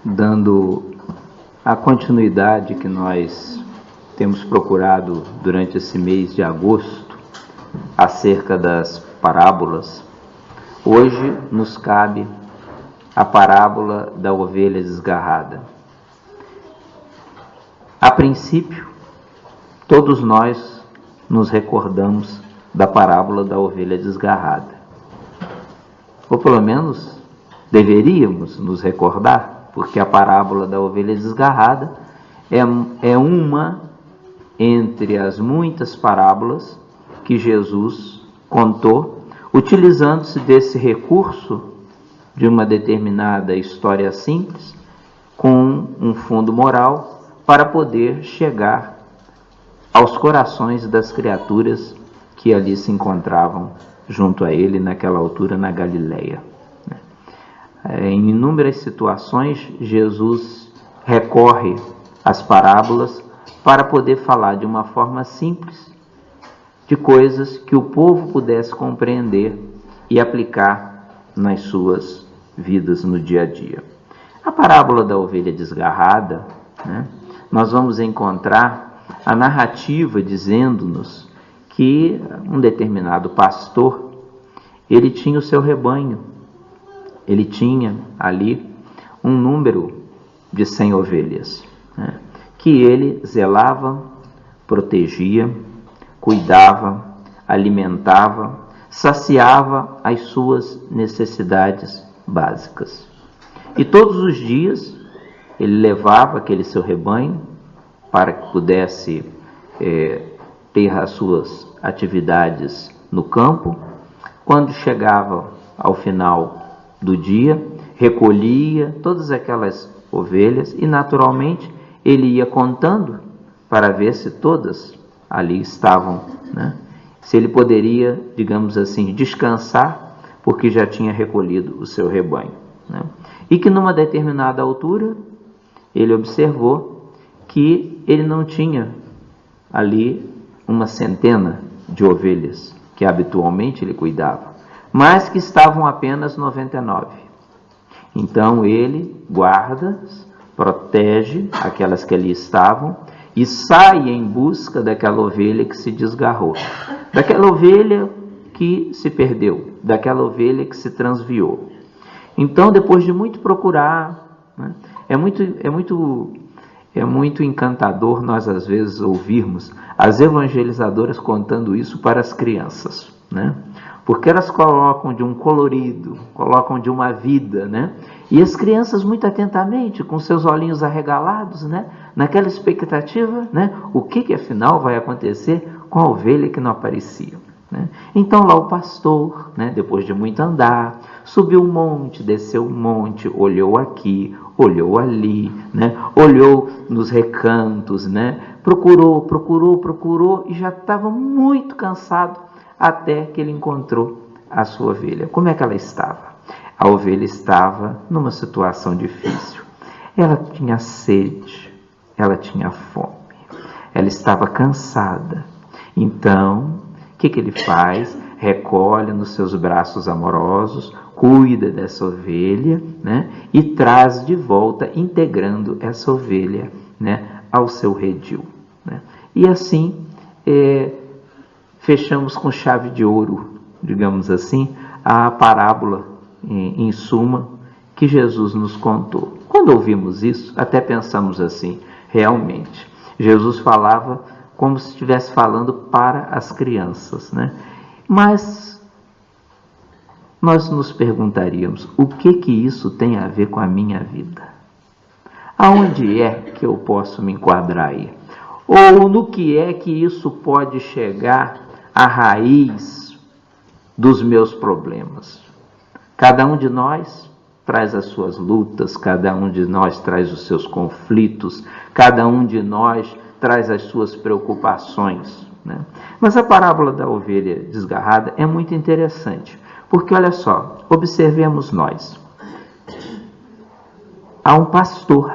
dando a continuidade que nós temos procurado durante esse mês de agosto acerca das parábolas. Hoje nos cabe a parábola da ovelha desgarrada. A princípio, todos nós nos recordamos da parábola da ovelha desgarrada. Ou pelo menos deveríamos nos recordar, porque a parábola da ovelha desgarrada é uma entre as muitas parábolas que Jesus contou, utilizando-se desse recurso de uma determinada história simples, com um fundo moral, para poder chegar aos corações das criaturas que ali se encontravam junto a ele naquela altura na Galileia. Em inúmeras situações, Jesus recorre às parábolas para poder falar de uma forma simples de coisas que o povo pudesse compreender e aplicar nas suas vidas no dia a dia. A parábola da ovelha desgarrada, nós vamos encontrar a narrativa dizendo-nos que um determinado pastor, ele tinha o seu rebanho, ele tinha ali um número de 100 ovelhas, que ele zelava, protegia, cuidava, alimentava, saciava as suas necessidades básicas. E todos os dias ele levava aquele seu rebanho para que pudesse ter as suas atividades no campo. Quando chegava ao final do dia, recolhia todas aquelas ovelhas e naturalmente ele ia contando para ver se todas ali estavam, se ele poderia, digamos assim, descansar, porque já tinha recolhido o seu rebanho. E que numa determinada altura ele observou que ele não tinha ali uma centena de ovelhas que habitualmente ele cuidava, mas que estavam apenas 99. Então ele guarda, protege aquelas que ali estavam e sai em busca daquela ovelha que se desgarrou, daquela ovelha que se perdeu, daquela ovelha que se transviou. Então, depois de muito procurar, é muito encantador nós às vezes ouvirmos as evangelizadoras contando isso para as crianças, porque elas colocam de um colorido, colocam de uma vida, e as crianças muito atentamente, com seus olhinhos arregalados, naquela expectativa, o que afinal vai acontecer com a ovelha que não aparecia. Então lá o pastor, depois de muito andar, subiu um monte, desceu um monte, olhou aqui, olhou ali, olhou nos recantos, procurou e já estava muito cansado até que ele encontrou a sua ovelha. Como é que ela estava? A ovelha estava numa situação difícil. Ela tinha sede, ela tinha fome, ela estava cansada. Então, o que ele faz? Recolhe nos seus braços amorosos, cuida dessa ovelha, e traz de volta, integrando essa ovelha, ao seu redil. E assim, fechamos com chave de ouro, digamos assim, a parábola, em suma, que Jesus nos contou. Quando ouvimos isso, até pensamos assim, realmente, Jesus falava como se estivesse falando para as crianças, Mas nós nos perguntaríamos, o que isso tem a ver com a minha vida? Aonde é que eu posso me enquadrar aí? Ou no que é que isso pode chegar à raiz dos meus problemas? Cada um de nós traz as suas lutas, cada um de nós traz os seus conflitos, cada um de nós traz as suas preocupações. Mas a parábola da ovelha desgarrada é muito interessante, porque olha só, observemos nós. Há um pastor,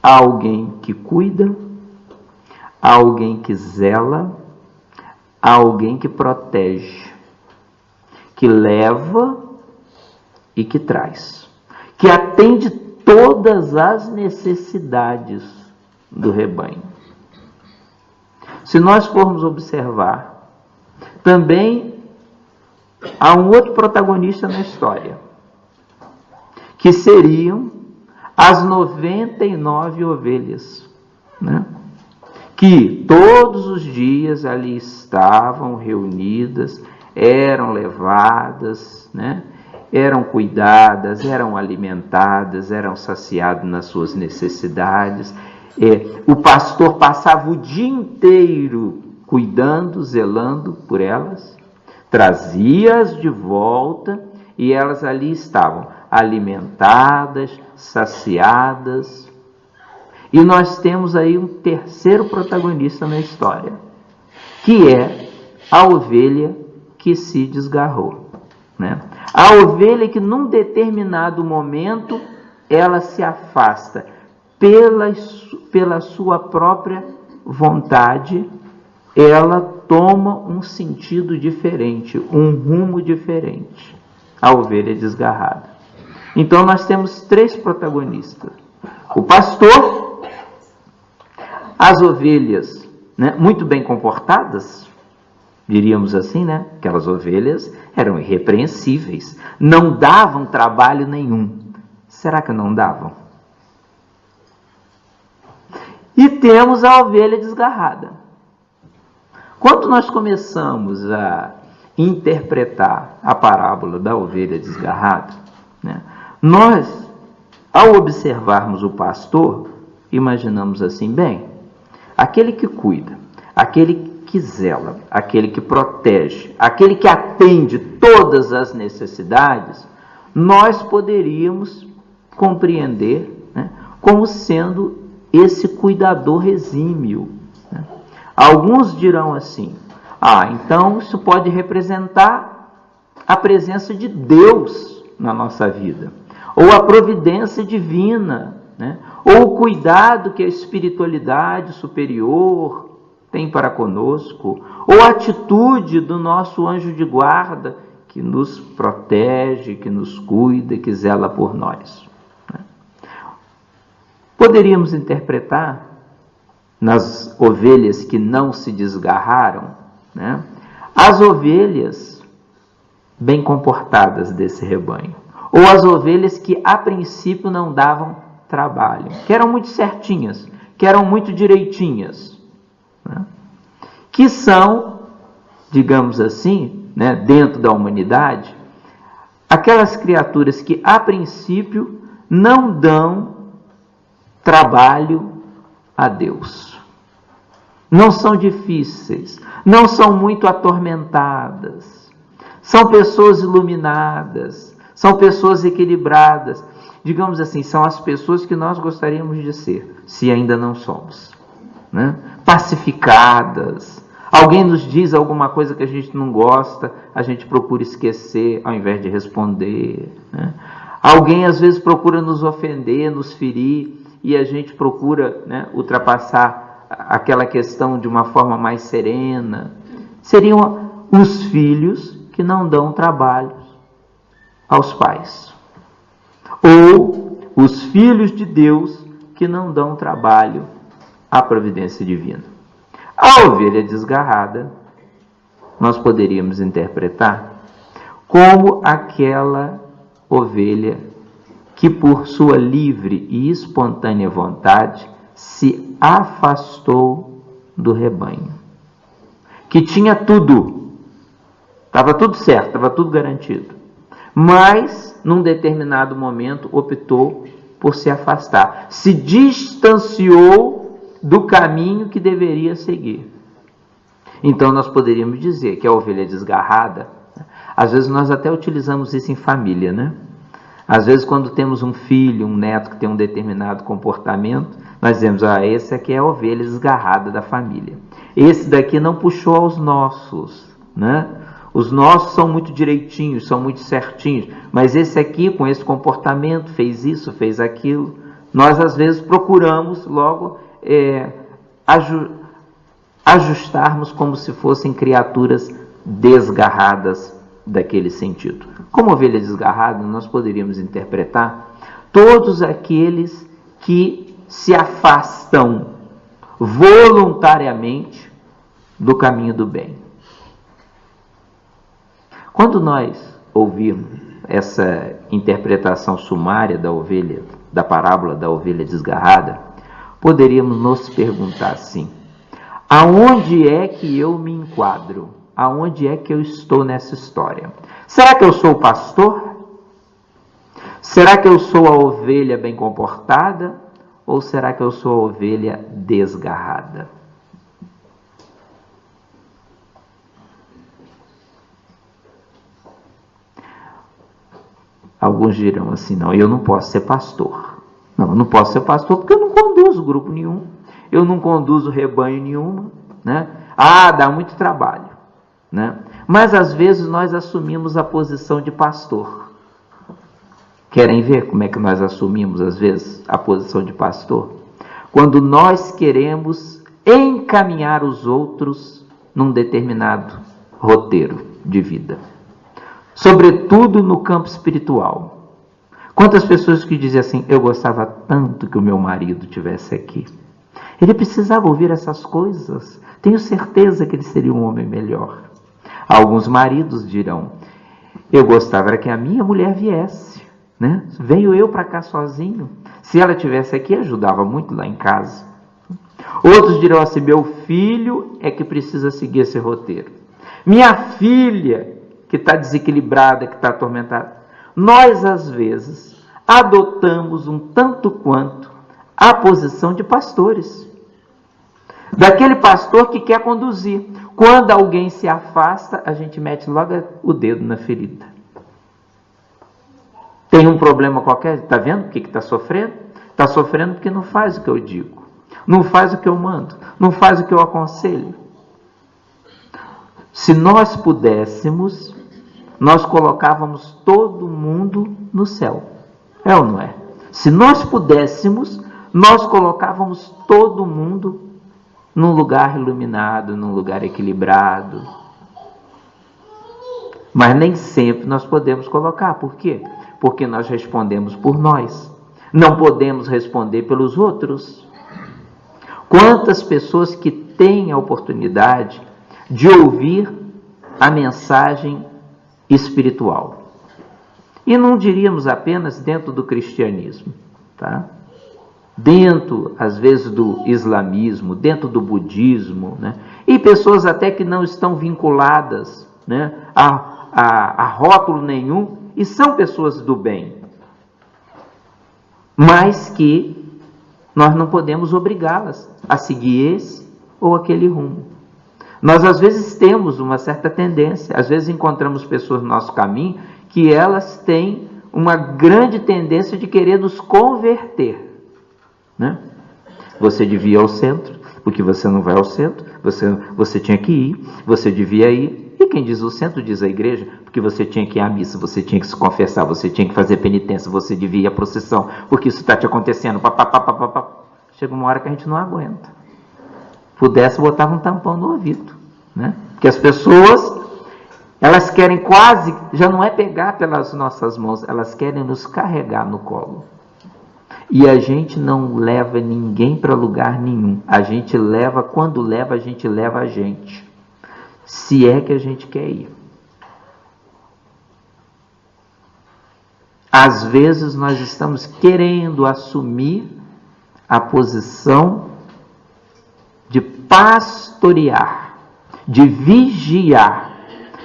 há alguém que cuida, há alguém que zela, há alguém que protege, que leva e que traz, que atende todas as necessidades do rebanho. Se nós formos observar, também há um outro protagonista na história, que seriam as 99 ovelhas, né? Que todos os dias ali estavam reunidas, eram levadas, né? Eram cuidadas, eram alimentadas, eram saciadas nas suas necessidades. O pastor passava o dia inteiro cuidando, zelando por elas, trazia-as de volta e elas ali estavam alimentadas, saciadas. E nós temos aí um terceiro protagonista na história, que é a ovelha que se desgarrou, né? A ovelha que num determinado momento ela se afasta pela sua própria vontade, ela toma um sentido diferente, um rumo diferente, a ovelha desgarrada. Então nós temos três protagonistas: o pastor, as ovelhas, né, muito bem comportadas, diríamos assim, né? Aquelas ovelhas eram irrepreensíveis, não davam trabalho nenhum. Será que não davam? E temos a ovelha desgarrada. Quando nós começamos a interpretar a parábola da ovelha desgarrada, né, nós, ao observarmos o pastor, imaginamos assim: bem, aquele que cuida, aquele que zela, aquele que protege, aquele que atende todas as necessidades, nós poderíamos compreender, né, como sendo esse cuidador exímio, né? Alguns dirão assim: então isso pode representar a presença de Deus na nossa vida, ou a providência divina, né? Ou o cuidado que a espiritualidade superior tem para conosco, ou a atitude do nosso anjo de guarda que nos protege, que nos cuida, que zela por nós. Poderíamos interpretar nas ovelhas que não se desgarraram, né, as ovelhas bem comportadas desse rebanho, ou as ovelhas que a princípio não davam trabalho, que eram muito certinhas, que eram muito direitinhas, né, que são, digamos assim, né, dentro da humanidade, aquelas criaturas que a princípio não dão trabalho a Deus. Não são difíceis, não são muito atormentadas, são pessoas iluminadas, são pessoas equilibradas, digamos assim, são as pessoas que nós gostaríamos de ser, se ainda não somos, né? Pacificadas. Alguém nos diz alguma coisa que a gente não gosta, a gente procura esquecer ao invés de responder, né? Alguém às vezes procura nos ofender, nos ferir, e a gente procura, né, ultrapassar aquela questão de uma forma mais serena. Seriam os filhos que não dão trabalho aos pais, ou os filhos de Deus que não dão trabalho à providência divina. A ovelha desgarrada nós poderíamos interpretar como aquela ovelha que por sua livre e espontânea vontade se afastou do rebanho, que tinha tudo, estava tudo certo, estava tudo garantido, mas num determinado momento optou por se afastar, se distanciou do caminho que deveria seguir. Então nós poderíamos dizer que a ovelha desgarrada, às vezes nós até utilizamos isso em família, né? Às vezes, quando temos um filho, um neto que tem um determinado comportamento, nós dizemos: esse aqui é a ovelha desgarrada da família. Esse daqui não puxou aos nossos, né? Os nossos são muito direitinhos, são muito certinhos, mas esse aqui, com esse comportamento, fez isso, fez aquilo. Nós, às vezes, procuramos logo ajustarmos como se fossem criaturas desgarradas daquele sentido. Como ovelha desgarrada, nós poderíamos interpretar todos aqueles que se afastam voluntariamente do caminho do bem. Quando nós ouvimos essa interpretação sumária da parábola da ovelha desgarrada, poderíamos nos perguntar assim: aonde é que eu me enquadro? Aonde é que eu estou nessa história? Será que eu sou o pastor? Será que eu sou a ovelha bem comportada? Ou será que eu sou a ovelha desgarrada? Alguns dirão assim: não, eu não posso ser pastor. Não, eu não posso ser pastor porque eu não conduzo grupo nenhum. Eu não conduzo rebanho nenhuma, né? Ah, dá muito trabalho, né? Mas às vezes nós assumimos a posição de pastor. Querem ver como é que nós assumimos às vezes a posição de pastor? Quando nós queremos encaminhar os outros num determinado roteiro de vida. Sobretudo no campo espiritual. Quantas pessoas que dizem assim: eu gostava tanto que o meu marido tivesse aqui. Ele precisava ouvir essas coisas. Tenho certeza que ele seria um homem melhor. Alguns maridos dirão: eu gostava que a minha mulher viesse, né? Venho eu para cá sozinho. Se ela tivesse aqui, ajudava muito lá em casa. Outros dirão assim: meu filho é que precisa seguir esse roteiro. Minha filha que está desequilibrada, que está atormentada. Nós, às vezes, adotamos um tanto quanto a posição de pastores. Daquele pastor que quer conduzir. Quando alguém se afasta, a gente mete logo o dedo na ferida. Tem um problema qualquer, está vendo o que está sofrendo? Está sofrendo porque não faz o que eu digo. Não faz o que eu mando. Não faz o que eu aconselho. Se nós pudéssemos, nós colocávamos todo mundo no céu. É ou não é? Se nós pudéssemos, nós colocávamos todo mundo num lugar iluminado, num lugar equilibrado. Mas nem sempre nós podemos colocar. Por quê? Porque nós respondemos por nós. Não podemos responder pelos outros. Quantas pessoas que têm a oportunidade de ouvir a mensagem espiritual. E não diríamos apenas dentro do cristianismo, tá? Dentro, às vezes, do islamismo, dentro do budismo, né? E pessoas até que não estão vinculadas, né, a rótulo nenhum, e são pessoas do bem, mas que nós não podemos obrigá-las a seguir esse ou aquele rumo. Nós, às vezes, temos uma certa tendência, às vezes encontramos pessoas no nosso caminho que elas têm uma grande tendência de querer nos converter, né? Você devia ir ao centro, porque você não vai ao centro, você tinha que ir, você devia ir. E quem diz o centro diz a igreja, porque você tinha que ir à missa, você tinha que se confessar, você tinha que fazer penitência, você devia ir à procissão, porque isso está te acontecendo. Chega uma hora que a gente não aguenta. Pudesse, botava um tampão no ouvido, né? Porque as pessoas, elas querem quase, já não é pegar pelas nossas mãos, elas querem nos carregar no colo. E a gente não leva ninguém para lugar nenhum. A gente leva, quando leva, a gente leva a gente. Se é que a gente quer ir. Às vezes nós estamos querendo assumir a posição de pastorear, de vigiar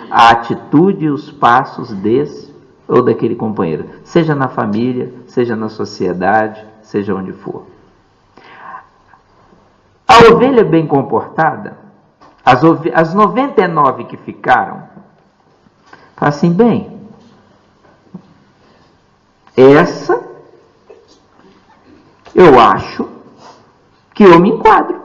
a atitude e os passos desse ou daquele companheiro, seja na família, seja na sociedade, seja onde for. A ovelha bem comportada, as 99 que ficaram, fala assim: bem, essa eu acho que eu me enquadro,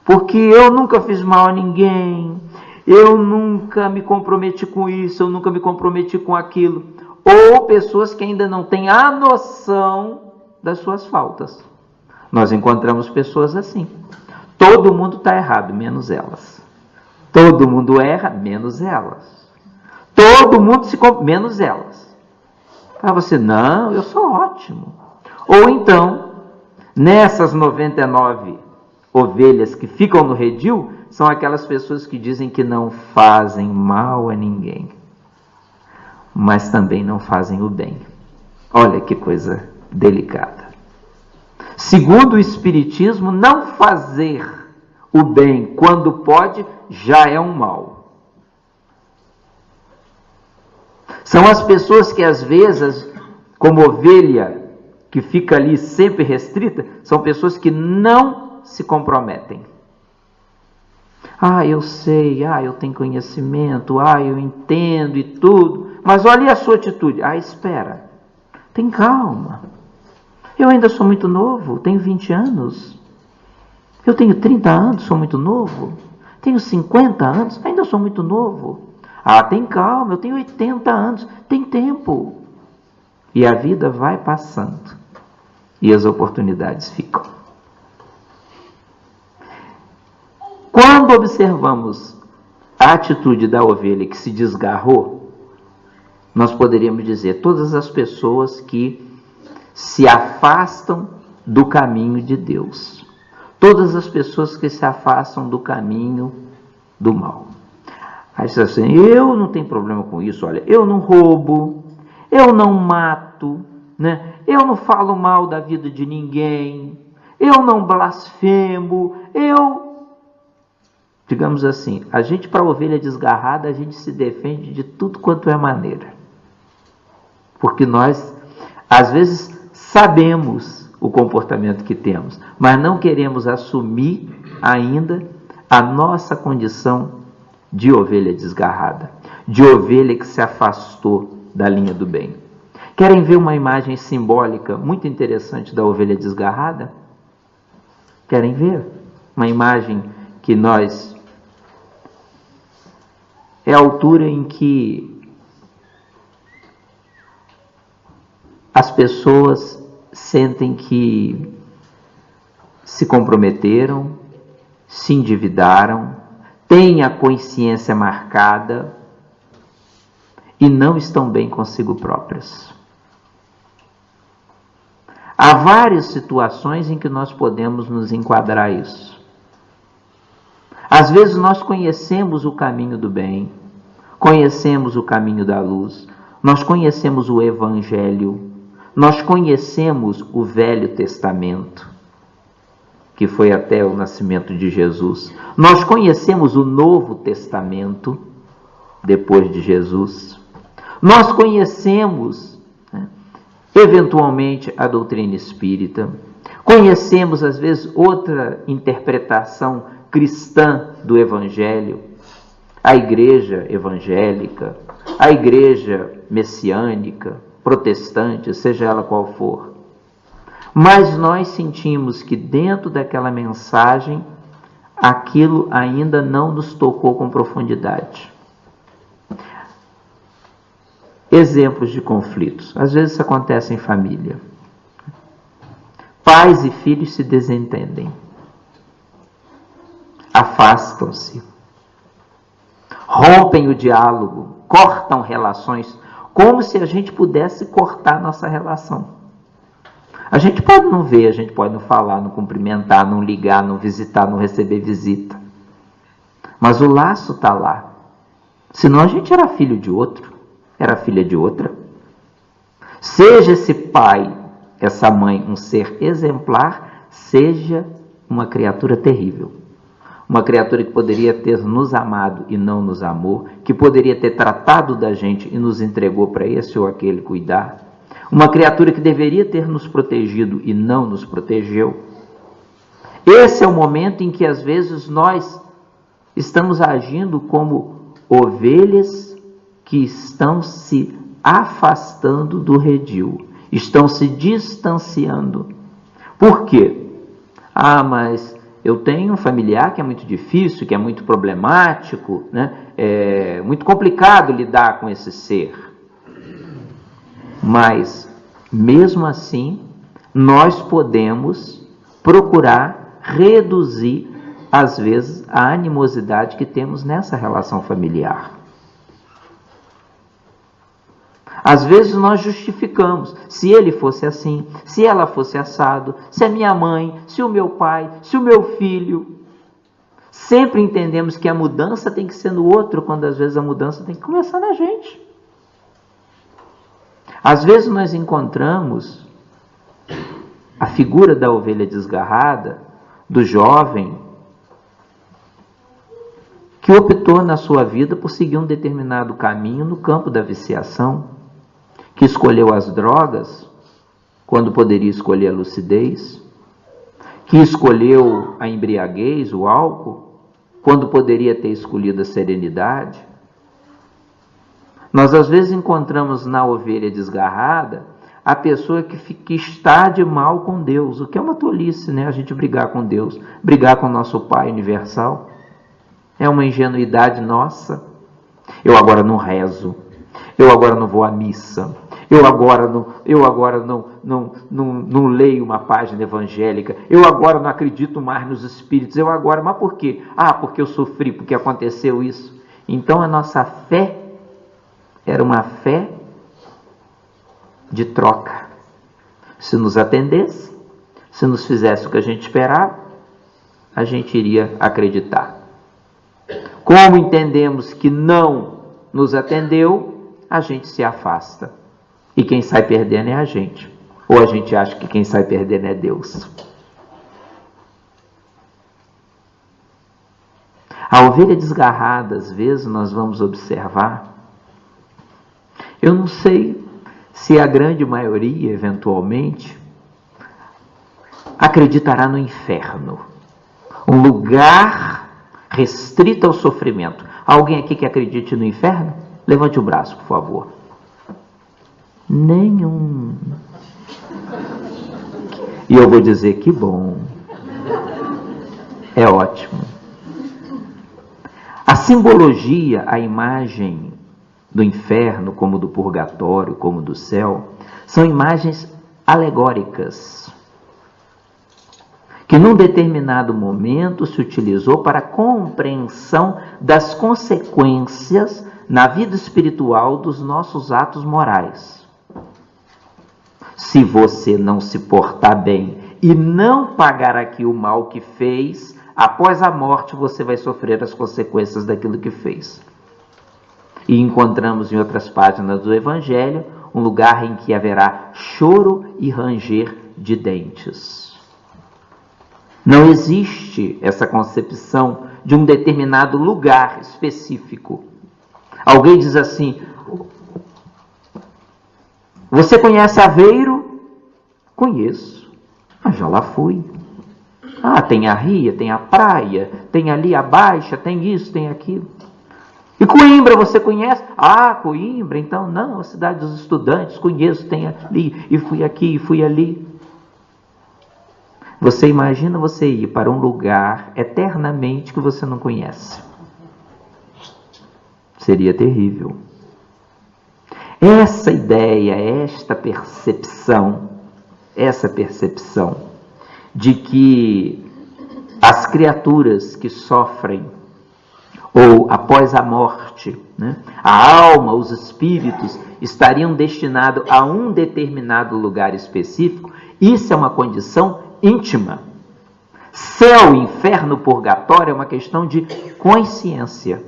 porque eu nunca fiz mal a ninguém, eu nunca me comprometi com isso, eu nunca me comprometi com aquilo. Ou pessoas que ainda não têm a noção das suas faltas. Nós encontramos pessoas assim. Todo mundo está errado, menos elas. Todo mundo erra, menos elas. Todo mundo menos elas. Para você, não, eu sou ótimo. Ou então, nessas 99 ovelhas que ficam no redil, são aquelas pessoas que dizem que não fazem mal a ninguém, mas também não fazem o bem. Olha que coisa delicada. Segundo o Espiritismo, não fazer o bem quando pode já é um mal. São as pessoas que às vezes, como ovelha que fica ali sempre restrita, são pessoas que não se comprometem. Eu sei, eu tenho conhecimento, eu entendo e tudo, mas olha a sua atitude. Espera, tem calma. Eu ainda sou muito novo, tenho 20 anos. Eu tenho 30 anos, sou muito novo. Tenho 50 anos, ainda sou muito novo. Tem calma, eu tenho 80 anos, tem tempo. E a vida vai passando. E as oportunidades ficam. Quando observamos a atitude da ovelha que se desgarrou, nós poderíamos dizer todas as pessoas que se afastam do caminho de Deus. Todas as pessoas que se afastam do caminho do mal. Aí você diz assim, eu não tenho problema com isso, olha, eu não roubo, eu não mato, né? Eu não falo mal da vida de ninguém, eu não blasfemo, digamos assim, a gente para a ovelha desgarrada, a gente se defende de tudo quanto é maneira. Porque nós, às vezes, sabemos o comportamento que temos, mas não queremos assumir ainda a nossa condição de ovelha desgarrada, de ovelha que se afastou da linha do bem. Querem ver uma imagem simbólica muito interessante da ovelha desgarrada? Querem ver? Uma imagem que é a altura em que as pessoas sentem que se comprometeram, se endividaram, têm a consciência marcada e não estão bem consigo próprias. Há várias situações em que nós podemos nos enquadrar isso. Às vezes nós conhecemos o caminho do bem, conhecemos o caminho da luz, nós conhecemos o Evangelho, nós conhecemos o Velho Testamento, que foi até o nascimento de Jesus. Nós conhecemos o Novo Testamento, depois de Jesus. Nós conhecemos, eventualmente, a doutrina espírita. Conhecemos, às vezes, outra interpretação cristã do Evangelho, a igreja evangélica, a igreja messiânica, protestante, seja ela qual for. Mas nós sentimos que dentro daquela mensagem, aquilo ainda não nos tocou com profundidade. Exemplos de conflitos. Às vezes isso acontece em família. Pais e filhos se desentendem. Afastam-se. Rompem o diálogo. Cortam relações. Como se a gente pudesse cortar nossa relação. A gente pode não ver, a gente pode não falar, não cumprimentar, não ligar, não visitar, não receber visita. Mas o laço está lá. Senão a gente era filho de outro, era filha de outra. Seja esse pai, essa mãe, um ser exemplar, seja uma criatura terrível. Uma criatura que poderia ter nos amado e não nos amou, que poderia ter tratado da gente e nos entregou para esse ou aquele cuidar. Uma criatura que deveria ter nos protegido e não nos protegeu. Esse é o momento em que às vezes nós estamos agindo como ovelhas que estão se afastando do redil, estão se distanciando. Por quê? Mas eu tenho um familiar que é muito difícil, que é muito problemático, né? É muito complicado lidar com esse ser. Mas, mesmo assim, nós podemos procurar reduzir, às vezes, a animosidade que temos nessa relação familiar. Às vezes nós justificamos, se ele fosse assim, se ela fosse assado, se a minha mãe, se o meu pai, se o meu filho. Sempre entendemos que a mudança tem que ser no outro, quando às vezes a mudança tem que começar na gente. Às vezes nós encontramos a figura da ovelha desgarrada, do jovem, que optou na sua vida por seguir um determinado caminho no campo da viciação, que escolheu as drogas quando poderia escolher a lucidez, que escolheu a embriaguez, o álcool, quando poderia ter escolhido a serenidade. Nós às vezes encontramos na ovelha desgarrada a pessoa que está de mal com Deus, o que é uma tolice, né? A gente brigar com Deus, brigar com o nosso Pai universal. É uma ingenuidade nossa. Eu agora não rezo, eu agora não vou à missa, eu agora não leio uma página evangélica, eu agora não acredito mais nos espíritos, mas por quê? Porque eu sofri, porque aconteceu isso. Então a nossa fé era uma fé de troca. Se nos atendesse, se nos fizesse o que a gente esperava, a gente iria acreditar. Como entendemos que não nos atendeu, a gente se afasta. E quem sai perdendo é a gente. Ou a gente acha que quem sai perdendo é Deus. A ovelha desgarrada, às vezes, nós vamos observar. Eu não sei se a grande maioria, eventualmente, acreditará no inferno. Um lugar restrito ao sofrimento. Alguém aqui que acredite no inferno? Levante o braço, por favor. Nenhum. E eu vou dizer que bom. É ótimo. A simbologia, a imagem do inferno, como do purgatório, como do céu, são imagens alegóricas, que num determinado momento se utilizou para a compreensão das consequências na vida espiritual dos nossos atos morais. Se você não se portar bem e não pagar aqui o mal que fez, após a morte você vai sofrer as consequências daquilo que fez. E encontramos em outras páginas do Evangelho um lugar em que haverá choro e ranger de dentes. Não existe essa concepção de um determinado lugar específico. Alguém diz assim: você conhece Aveiro? Conheço. Já lá fui. Tem a ria, tem a praia, tem ali a Baixa, tem isso, tem aquilo. E Coimbra você conhece? Coimbra, então não, a cidade dos estudantes, conheço, tem ali, e fui aqui, e fui ali. Você imagina você ir para um lugar eternamente que você não conhece. Seria terrível. Essa ideia, essa percepção de que as criaturas que sofrem, ou após a morte, né, a alma, os espíritos, estariam destinados a um determinado lugar específico, isso é uma condição íntima. Céu, inferno, purgatório é uma questão de consciência.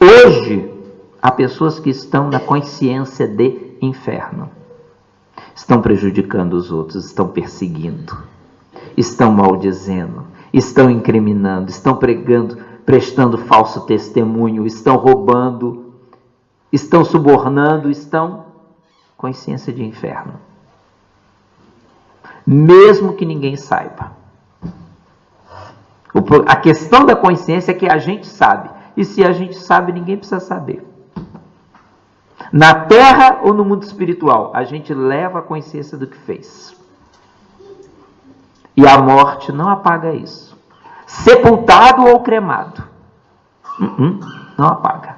Hoje, há pessoas que estão na consciência de inferno. Estão prejudicando os outros, estão perseguindo, estão maldizendo, estão incriminando, estão pregando, prestando falso testemunho, estão roubando, estão subornando, estão consciência de inferno. Mesmo que ninguém saiba. A questão da consciência é que a gente sabe. E se a gente sabe, ninguém precisa saber. Na terra ou no mundo espiritual, a gente leva a consciência do que fez. E a morte não apaga isso. Sepultado ou cremado, não apaga.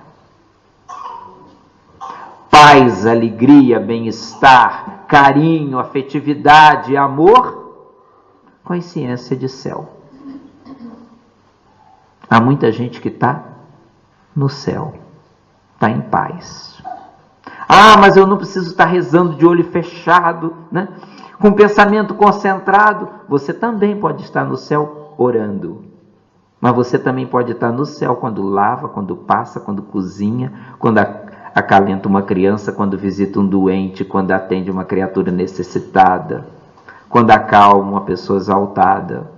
Paz, alegria, bem-estar, carinho, afetividade, amor, consciência de céu. Há muita gente que está no céu, está em paz. Ah, mas eu não preciso estar rezando de olho fechado, né? Com pensamento concentrado. Você também pode estar no céu orando. Mas você também pode estar no céu quando lava, quando passa, quando cozinha, quando acalenta uma criança, quando visita um doente, quando atende uma criatura necessitada, quando acalma uma pessoa exaltada.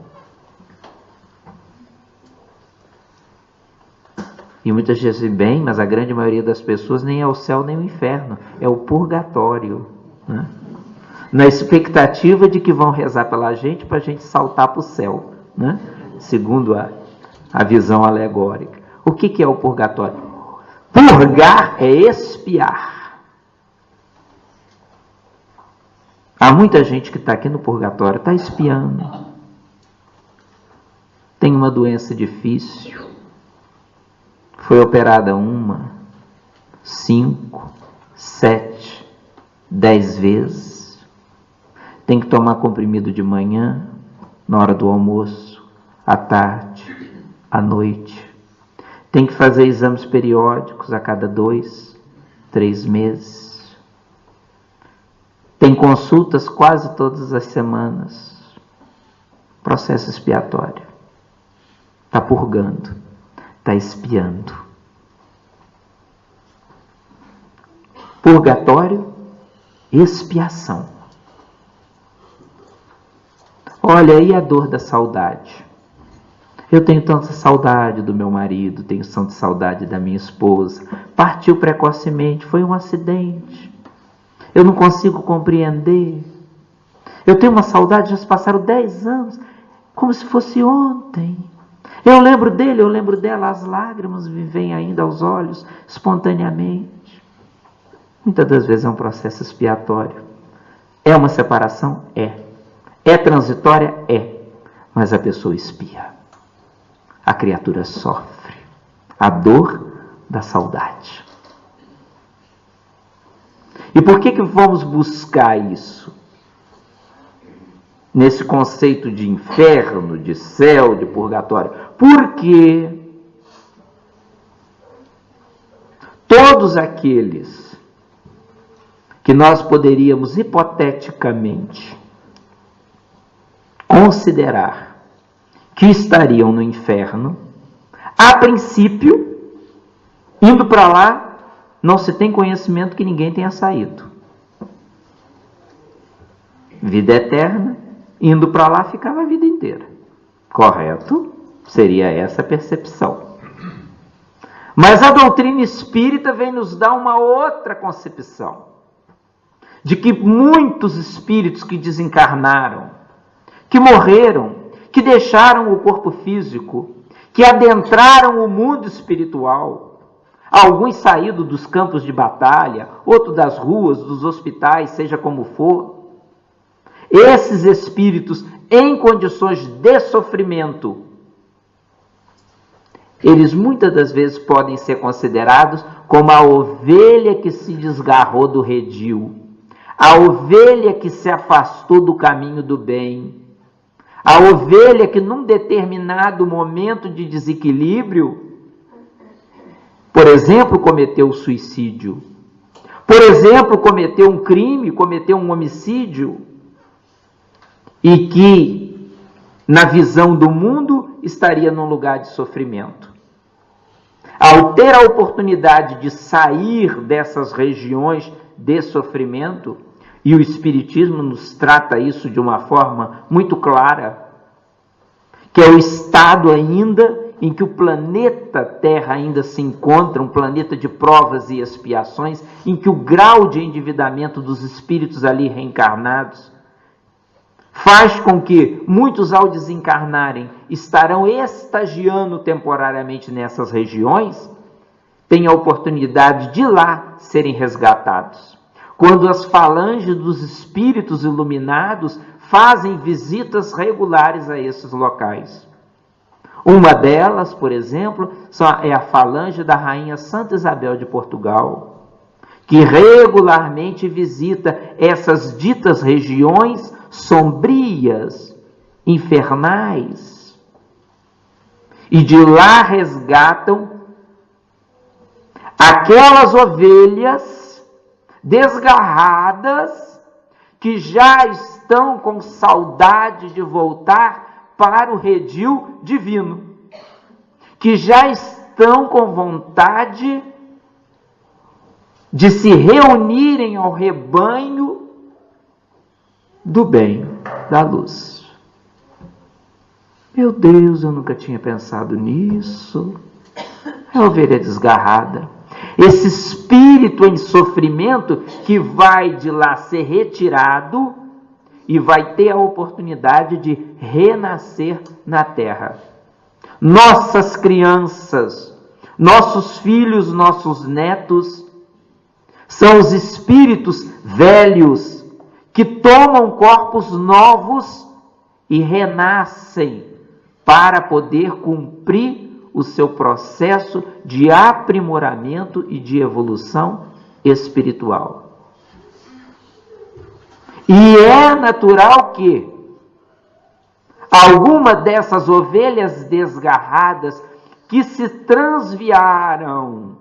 E muitas vezes dizem, bem, mas a grande maioria das pessoas nem é o céu nem o inferno, é o purgatório, né? Na expectativa de que vão rezar pela gente para a gente saltar para o céu, né? Segundo a visão alegórica. O que é o purgatório? Purgar é expiar. Há muita gente que está aqui no purgatório, está expiando. Tem uma doença difícil. Foi operada 1, 5, 7, 10 vezes. Tem que tomar comprimido de manhã, na hora do almoço, à tarde, à noite. Tem que fazer exames periódicos a cada 2, 3 meses. Tem consultas quase todas as semanas. Processo expiatório. Está purgando. Está expiando. Purgatório, expiação. Olha aí a dor da saudade. Eu tenho tanta saudade do meu marido, tenho tanta saudade da minha esposa. Partiu precocemente, foi um acidente. Eu não consigo compreender. Eu tenho uma saudade, já se passaram 10 anos, como se fosse ontem. Eu lembro dele, eu lembro dela, as lágrimas me vêm ainda aos olhos, espontaneamente. Muitas das vezes é um processo expiatório. É uma separação? É. É transitória? É. Mas a pessoa expia. A criatura sofre a dor da saudade. E por que vamos buscar isso? Nesse conceito de inferno, de céu, de purgatório. Porque todos aqueles que nós poderíamos hipoteticamente considerar que estariam no inferno, a princípio, indo para lá, não se tem conhecimento que ninguém tenha saído. Vida eterna, indo para lá, ficava a vida inteira. Correto? Seria essa a percepção. Mas a doutrina espírita vem nos dar uma outra concepção. De que muitos espíritos que desencarnaram, que morreram, que deixaram o corpo físico, que adentraram o mundo espiritual, alguns saídos dos campos de batalha, outros das ruas, dos hospitais, seja como for. Esses espíritos em condições de sofrimento, eles muitas das vezes podem ser considerados como a ovelha que se desgarrou do redil, a ovelha que se afastou do caminho do bem, a ovelha que num determinado momento de desequilíbrio, por exemplo, cometeu suicídio, por exemplo, cometeu um crime, cometeu um homicídio, e que, na visão do mundo, estaria num lugar de sofrimento. Ao ter a oportunidade de sair dessas regiões de sofrimento, e o Espiritismo nos trata isso de uma forma muito clara, que é o estado ainda em que o planeta Terra ainda se encontra, um planeta de provas e expiações, em que o grau de endividamento dos espíritos ali reencarnados faz com que muitos, ao desencarnarem, estarão estagiando temporariamente nessas regiões, tenham a oportunidade de lá serem resgatados. Quando as falanges dos espíritos iluminados fazem visitas regulares a esses locais. Uma delas, por exemplo, é a falange da rainha Santa Isabel de Portugal, que regularmente visita essas ditas regiões sombrias, infernais, e de lá resgatam aquelas ovelhas desgarradas, que já estão com saudade de voltar para o redil divino, que já estão com vontade de se reunirem ao rebanho do bem, da luz. Meu Deus, eu nunca tinha pensado nisso. É a ovelha desgarrada. Esse espírito em sofrimento que vai de lá ser retirado e vai ter a oportunidade de renascer na terra. Nossas crianças, nossos filhos, nossos netos, são os espíritos velhos que tomam corpos novos e renascem para poder cumprir o seu processo de aprimoramento e de evolução espiritual. E é natural que alguma dessas ovelhas desgarradas que se transviaram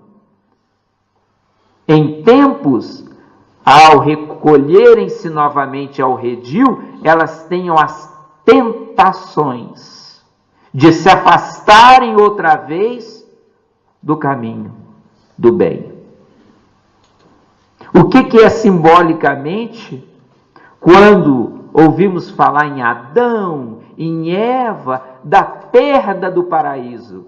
em tempos, ao recolherem-se novamente ao redil, elas tenham as tentações de se afastarem outra vez do caminho do bem. O que é simbolicamente quando ouvimos falar em Adão, em Eva, da perda do paraíso?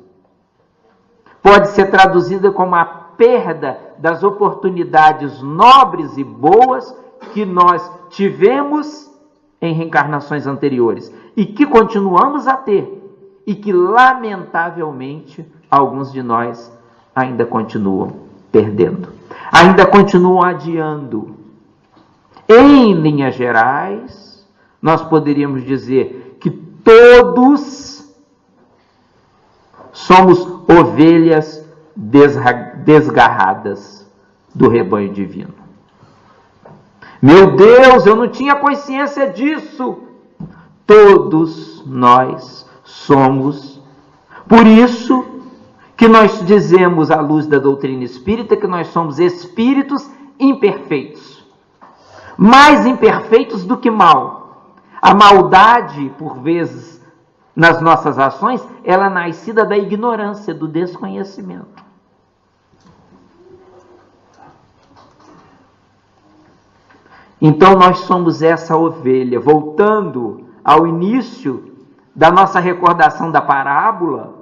Pode ser traduzida como a perda das oportunidades nobres e boas que nós tivemos em reencarnações anteriores e que continuamos a ter e que, lamentavelmente, alguns de nós ainda continuam perdendo, ainda continuam adiando. Em linhas gerais, nós poderíamos dizer que todos somos ovelhas desgarradas do rebanho divino. Meu Deus, eu não tinha consciência disso. Todos nós somos. Por isso que nós dizemos, à luz da doutrina espírita, que nós somos espíritos imperfeitos. Mais imperfeitos do que mal. A maldade, por vezes, nas nossas ações, ela é nascida da ignorância, do desconhecimento. Então nós somos essa ovelha. Voltando ao início da nossa recordação da parábola,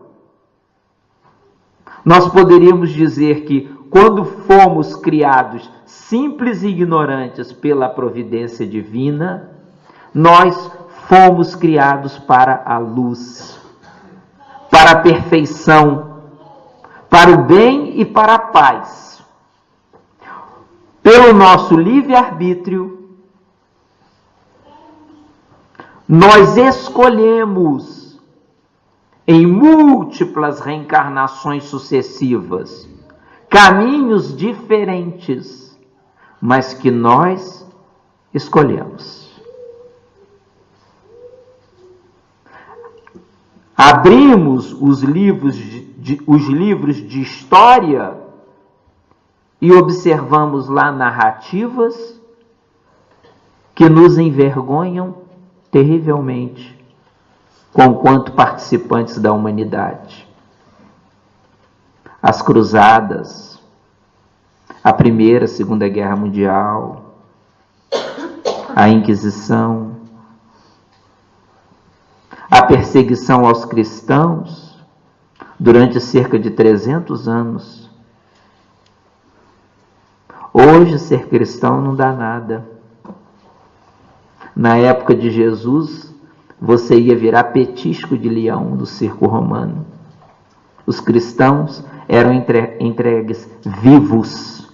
nós poderíamos dizer que quando fomos criados simples e ignorantes pela providência divina, nós fomos criados para a luz, para a perfeição, para o bem e para a paz. Pelo nosso livre-arbítrio, nós escolhemos em múltiplas reencarnações sucessivas caminhos diferentes, mas que nós escolhemos. Abrimos os livros de história e observamos lá narrativas que nos envergonham terrivelmente, conquanto participantes da humanidade. As cruzadas, a Primeira, a Segunda Guerra Mundial, a Inquisição, a perseguição aos cristãos durante cerca de 300 anos. Hoje, ser cristão não dá nada. Na época de Jesus, você ia virar petisco de leão do circo romano. Os cristãos eram entregues vivos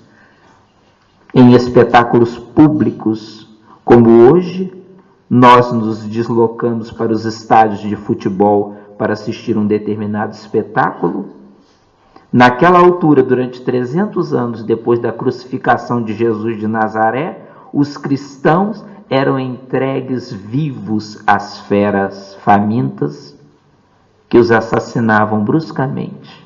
em espetáculos públicos, como hoje nós nos deslocamos para os estádios de futebol para assistir um determinado espetáculo. Naquela altura, durante 300 anos depois da crucificação de Jesus de Nazaré, os cristãos eram entregues vivos às feras famintas que os assassinavam bruscamente.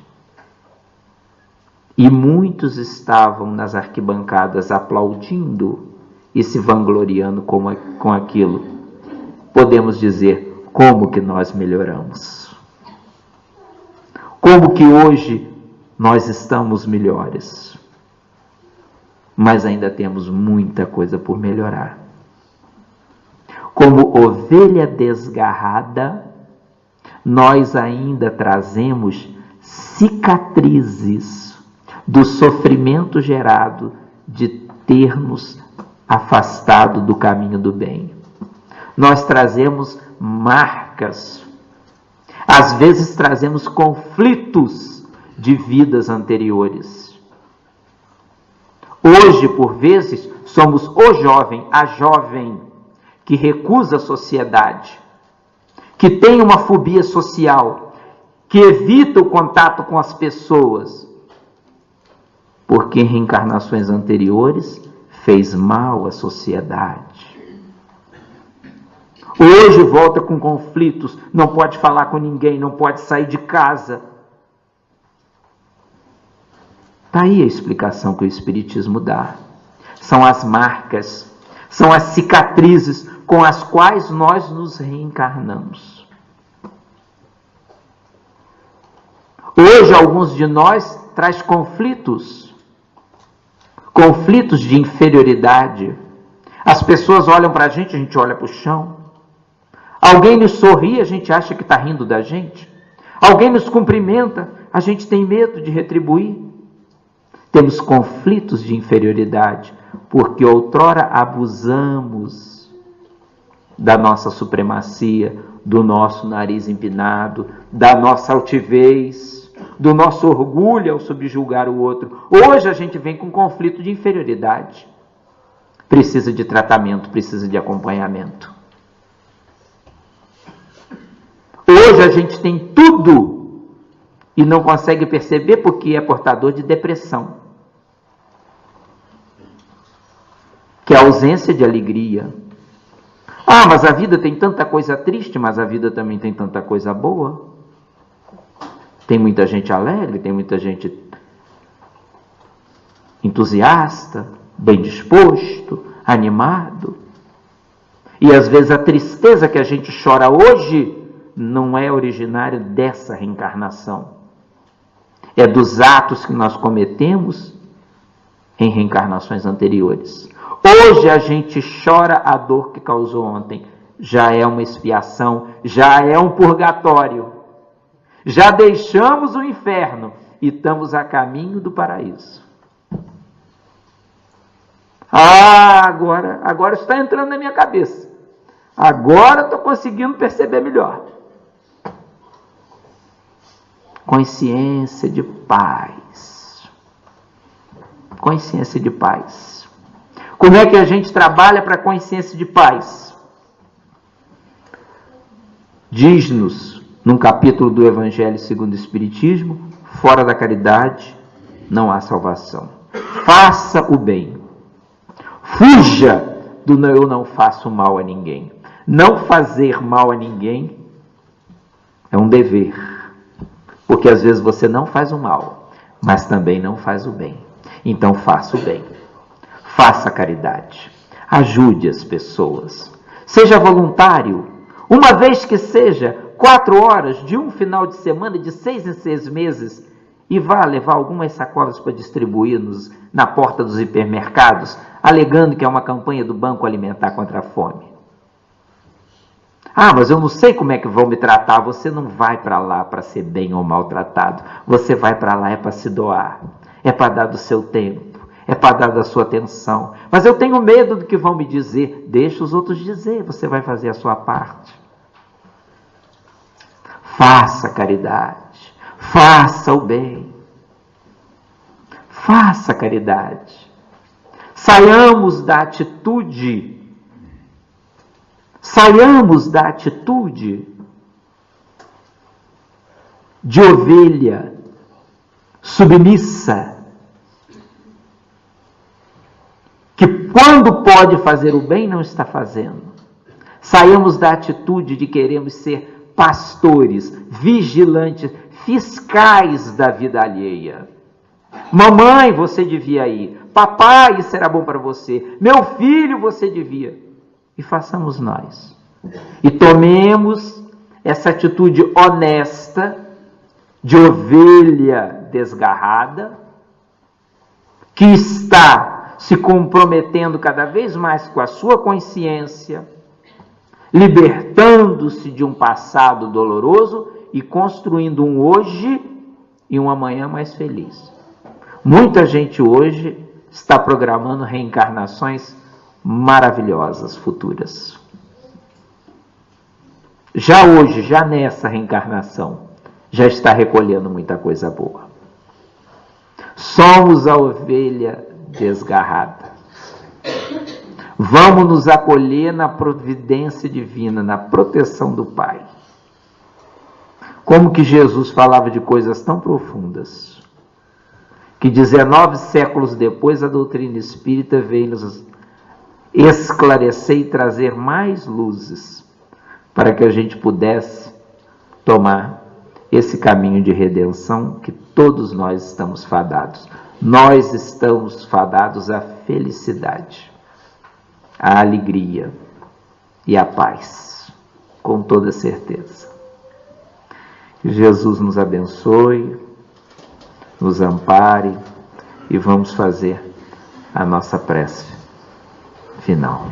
E muitos estavam nas arquibancadas aplaudindo e se vangloriando com aquilo. Podemos dizer, como que nós melhoramos? Como que hoje nós estamos melhores? Mas ainda temos muita coisa por melhorar. Como ovelha desgarrada, nós ainda trazemos cicatrizes do sofrimento gerado de termos afastado do caminho do bem. Nós trazemos marcas, às vezes trazemos conflitos de vidas anteriores. Hoje, por vezes, somos o jovem, a jovem que recusa a sociedade, que tem uma fobia social, que evita o contato com as pessoas, porque em reencarnações anteriores fez mal à sociedade. Hoje volta com conflitos, não pode falar com ninguém, não pode sair de casa. Está aí a explicação que o Espiritismo dá. São as marcas, são as cicatrizes com as quais nós nos reencarnamos. Hoje, alguns de nós traz conflitos de inferioridade. As pessoas olham para a gente olha para o chão. Alguém nos sorri, a gente acha que está rindo da gente. Alguém nos cumprimenta, a gente tem medo de retribuir. Temos conflitos de inferioridade, porque outrora abusamos da nossa supremacia, do nosso nariz empinado, da nossa altivez, do nosso orgulho ao subjugar o outro. Hoje a gente vem com conflito de inferioridade. Precisa de tratamento, precisa de acompanhamento. Hoje a gente tem tudo e não consegue perceber porque é portador de depressão, que é a ausência de alegria. Ah, mas a vida tem tanta coisa triste, mas a vida também tem tanta coisa boa. Tem muita gente alegre, tem muita gente entusiasta, bem disposto, animado. E às vezes a tristeza que a gente chora hoje não é originário dessa reencarnação. É dos atos que nós cometemos em reencarnações anteriores. Hoje a gente chora a dor que causou ontem. Já é uma expiação, já é um purgatório. Já deixamos o inferno e estamos a caminho do paraíso. Agora está entrando na minha cabeça. Agora estou conseguindo perceber melhor. Consciência de paz. Consciência de paz. Como é que a gente trabalha para a consciência de paz? Diz-nos, num capítulo do Evangelho segundo o Espiritismo, fora da caridade não há salvação. Faça o bem. Fuja do eu não faço mal a ninguém. Não fazer mal a ninguém é um dever. Porque às vezes você não faz o mal, mas também não faz o bem. Então faça o bem. Faça a caridade. Ajude as pessoas. Seja voluntário. Uma vez que seja 4 horas de um final de semana de 6 em 6 meses e vá levar algumas sacolas para distribuir na porta dos hipermercados, alegando que é uma campanha do Banco Alimentar contra a Fome. Ah, mas eu não sei como é que vão me tratar. Você não vai para lá para ser bem ou maltratado. Você vai para lá é para se doar. É para dar do seu tempo. É para dar da sua atenção. Mas eu tenho medo do que vão me dizer. Deixa os outros dizer. Você vai fazer a sua parte. Faça caridade. Faça o bem. Faça caridade. Saiamos da atitude. Saiamos da atitude de ovelha submissa, que quando pode fazer o bem não está fazendo. Saiamos da atitude de queremos ser pastores, vigilantes, fiscais da vida alheia. Mamãe, você devia ir. Papai, isso era bom para você. Meu filho, você devia. E façamos nós. E tomemos essa atitude honesta de ovelha desgarrada, que está se comprometendo cada vez mais com a sua consciência, libertando-se de um passado doloroso e construindo um hoje e um amanhã mais feliz. Muita gente hoje está programando reencarnações maravilhosas futuras. Já hoje, já nessa reencarnação, já está recolhendo muita coisa boa. Somos a ovelha desgarrada. Vamos nos acolher na providência divina, na proteção do Pai. Como que Jesus falava de coisas tão profundas, que 19 séculos depois a doutrina espírita veio nos esclarecer e trazer mais luzes para que a gente pudesse tomar esse caminho de redenção que todos nós estamos fadados. Nós estamos fadados à felicidade, à alegria e à paz, com toda certeza. Que Jesus nos abençoe, nos ampare e vamos fazer a nossa prece final.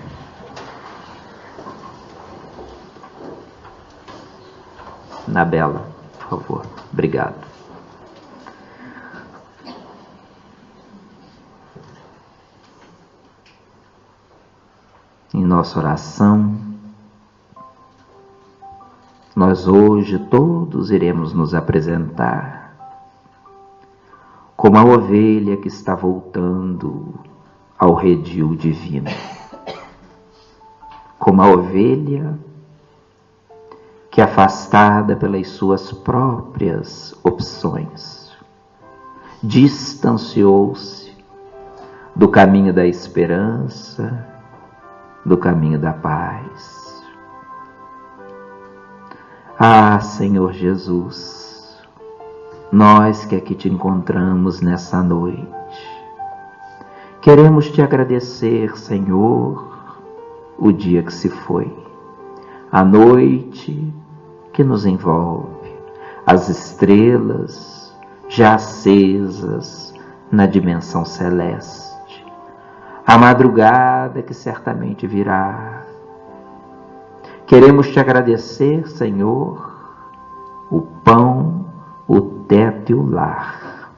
Anabela, por favor. Obrigado. Em nossa oração, nós hoje todos iremos nos apresentar como a ovelha que está voltando ao redil divino, como a ovelha que, afastada pelas suas próprias opções, distanciou-se do caminho da esperança, do caminho da paz. Ah, Senhor Jesus, nós que aqui te encontramos nessa noite, queremos te agradecer, Senhor, o dia que se foi, a noite que nos envolve, as estrelas já acesas na dimensão celeste, a madrugada que certamente virá. Queremos te agradecer, Senhor, o pão, o teto e o lar,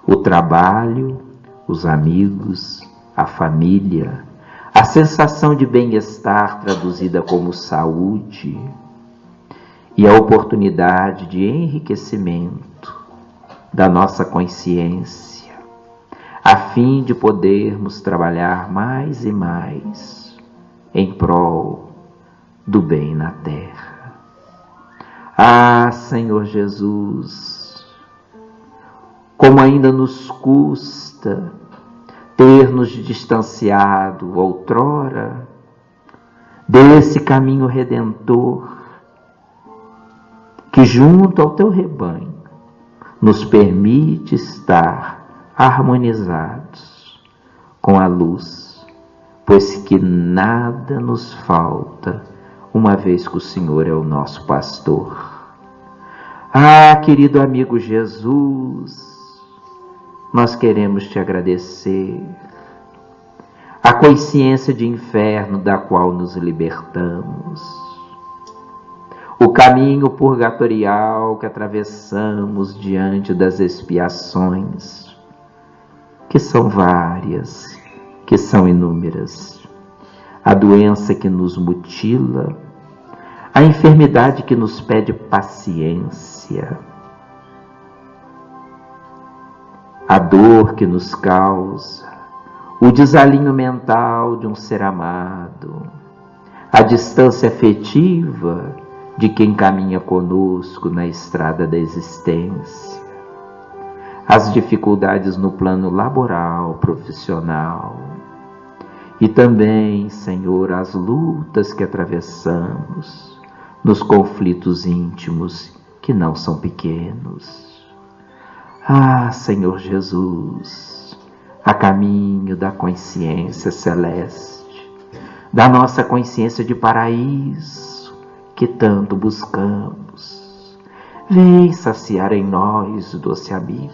o trabalho, os amigos, a família, a sensação de bem-estar traduzida como saúde e a oportunidade de enriquecimento da nossa consciência, a fim de podermos trabalhar mais e mais em prol do bem na terra. Ah, Senhor Jesus, como ainda nos custa ter nos distanciado outrora desse caminho redentor que, junto ao teu rebanho, nos permite estar harmonizados com a luz, pois que nada nos falta, uma vez que o Senhor é o nosso pastor. Ah, querido amigo Jesus, nós queremos te agradecer a consciência de inferno da qual nos libertamos, o caminho purgatorial que atravessamos diante das expiações, que são várias, que são inúmeras, a doença que nos mutila, a enfermidade que nos pede paciência, a dor que nos causa, o desalinho mental de um ser amado, a distância afetiva de quem caminha conosco na estrada da existência, as dificuldades no plano laboral, profissional, e também, Senhor, as lutas que atravessamos nos conflitos íntimos que não são pequenos. Ah, Senhor Jesus, a caminho da consciência celeste, da nossa consciência de paraíso que tanto buscamos, vem saciar em nós, doce amigo,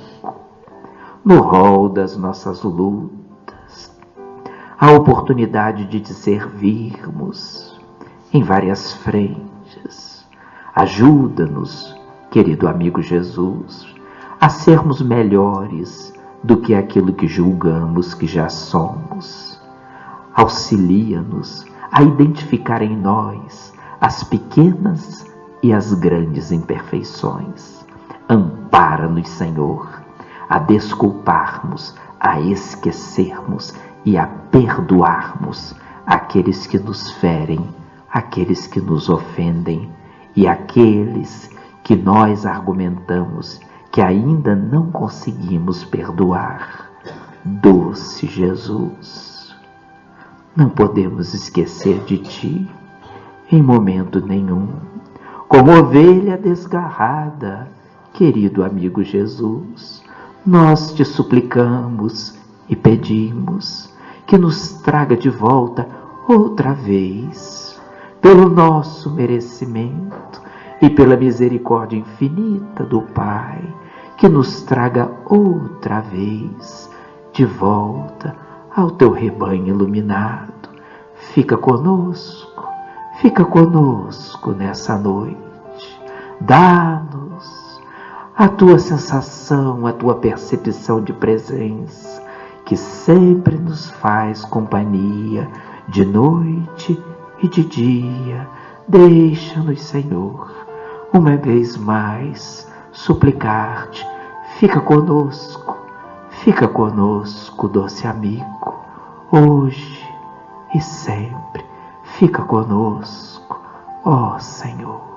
no rol das nossas lutas, a oportunidade de te servirmos em várias frentes. Ajuda-nos, querido amigo Jesus, a sermos melhores do que aquilo que julgamos que já somos. Auxilia-nos a identificar em nós as pequenas e as grandes imperfeições. Ampara-nos, Senhor, a desculparmos, a esquecermos e a perdoarmos aqueles que nos ferem, aqueles que nos ofendem e aqueles que nós argumentamos que ainda não conseguimos perdoar. Doce Jesus, não podemos esquecer de Ti em momento nenhum. Como ovelha desgarrada, querido amigo Jesus, nós te suplicamos e pedimos que nos traga de volta outra vez, pelo nosso merecimento e pela misericórdia infinita do Pai, que nos traga outra vez de volta ao teu rebanho iluminado. Fica conosco nessa noite. Dá-nos a tua sensação, a tua percepção de presença, que sempre nos faz companhia de noite e de dia. Deixa-nos, Senhor, uma vez mais suplicar-te, fica conosco, doce amigo, hoje e sempre, fica conosco, ó Senhor.